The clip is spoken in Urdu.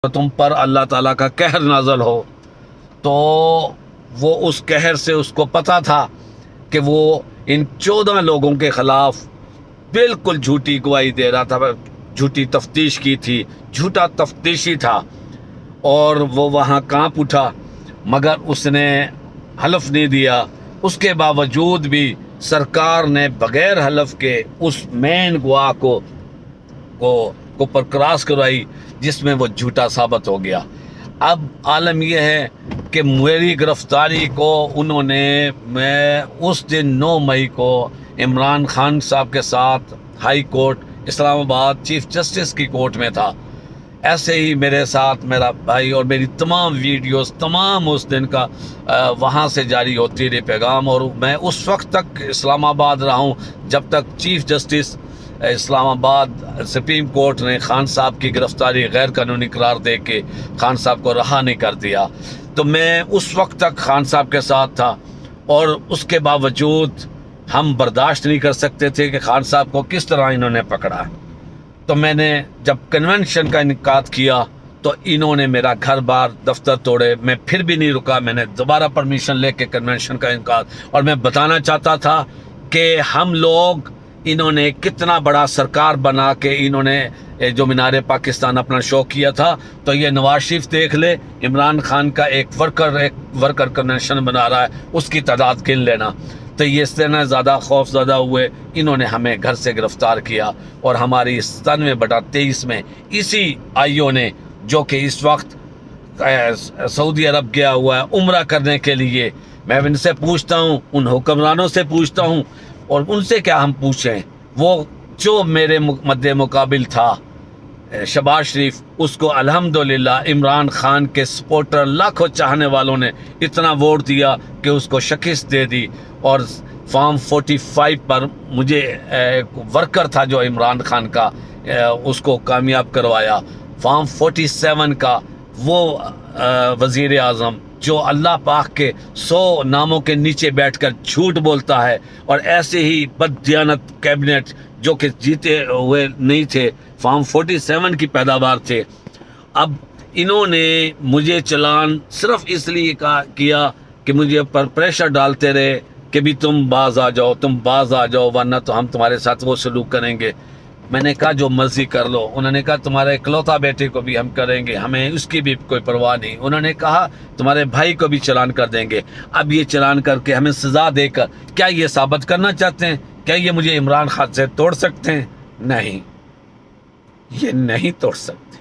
تم پر اللہ تعالیٰ کا قہر نازل ہو، تو وہ اس قہر سے اس کو پتہ تھا کہ وہ ان 14 لوگوں کے خلاف بالکل جھوٹی گواہی دے رہا تھا، جھوٹی تفتیش کی تھی، جھوٹا تفتیشی تھا، اور وہ وہاں کانپ اٹھا، مگر اس نے حلف نہیں دیا۔ اس کے باوجود بھی سرکار نے بغیر حلف کے اس مین گواہ کو پر کراس کروائی، جس میں وہ جھوٹا ثابت ہو گیا۔ اب عالم یہ ہے کہ میری گرفتاری کو انہوں نے، میں اس دن 9 مئی کو عمران خان صاحب کے ساتھ ہائی کورٹ اسلام آباد چیف جسٹس کی کورٹ میں تھا، ایسے ہی میرے ساتھ میرا بھائی اور میری تمام ویڈیوز تمام اس دن کا وہاں سے جاری ہوتی رہی پیغام، اور میں اس وقت تک اسلام آباد رہا ہوں جب تک چیف جسٹس اسلام آباد سپریم کورٹ نے خان صاحب کی گرفتاری غیر قانونی قرار دے کے خان صاحب کو رہا نہیں کر دیا۔ تو میں اس وقت تک خان صاحب کے ساتھ تھا، اور اس کے باوجود ہم برداشت نہیں کر سکتے تھے کہ خان صاحب کو کس طرح انہوں نے پکڑا۔ تو میں نے جب کنونشن کا انعقاد کیا تو انہوں نے میرا گھر بار دفتر توڑے، میں پھر بھی نہیں رکا، میں نے دوبارہ پرمیشن لے کے کنونشن کا انعقاد، اور میں بتانا چاہتا تھا کہ ہم لوگ، انہوں نے کتنا بڑا سرکار بنا کے انہوں نے جو مینار پاکستان اپنا شو کیا تھا، تو یہ نواز شریف دیکھ لے، عمران خان کا ایک ورکر کنونشن بنا رہا ہے، اس کی تعداد گن لینا۔ تو یہ اس طرح زیادہ خوف زدہ ہوئے، انہوں نے ہمیں گھر سے گرفتار کیا، اور ہماری 97/23 میں اسی آئیو نے، جو کہ اس وقت سعودی عرب گیا ہوا ہے عمرہ کرنے کے لیے، میں ان سے پوچھتا ہوں، ان حکمرانوں سے پوچھتا ہوں، اور ان سے کیا ہم پوچھیں، وہ جو میرے مد مقابل تھا شہباز شریف، اس کو الحمدللہ عمران خان کے سپورٹر لاکھوں چاہنے والوں نے اتنا ووٹ دیا کہ اس کو شکست دے دی، اور فارم 45 پر مجھے ورکر تھا جو عمران خان کا، اس کو کامیاب کروایا۔ فارم 47 کا وہ وزیر اعظم جو اللہ پاک کے 100 ناموں کے نیچے بیٹھ کر جھوٹ بولتا ہے، اور ایسے ہی بددیانت کیبنٹ جو کہ جیتے ہوئے نہیں تھے، فارم 47 کی پیداوار تھے۔ اب انہوں نے مجھے چلان صرف اس لیے کیا کہ مجھے پر پریشر ڈالتے رہے کہ بھی تم باز آ جاؤ، ورنہ تو ہم تمہارے ساتھ وہ سلوک کریں گے۔ میں نے کہا جو مرضی کر لو۔ انہوں نے کہا تمہارے اکلوتا بیٹے کو بھی ہم کریں گے، ہمیں اس کی بھی کوئی پرواہ نہیں۔ انہوں نے کہا تمہارے بھائی کو بھی چلان کر دیں گے۔ اب یہ چلان کر کے ہمیں سزا دے کر کیا یہ ثابت کرنا چاہتے ہیں، کیا یہ مجھے عمران خان سے توڑ سکتے ہیں؟ نہیں، یہ نہیں توڑ سکتے۔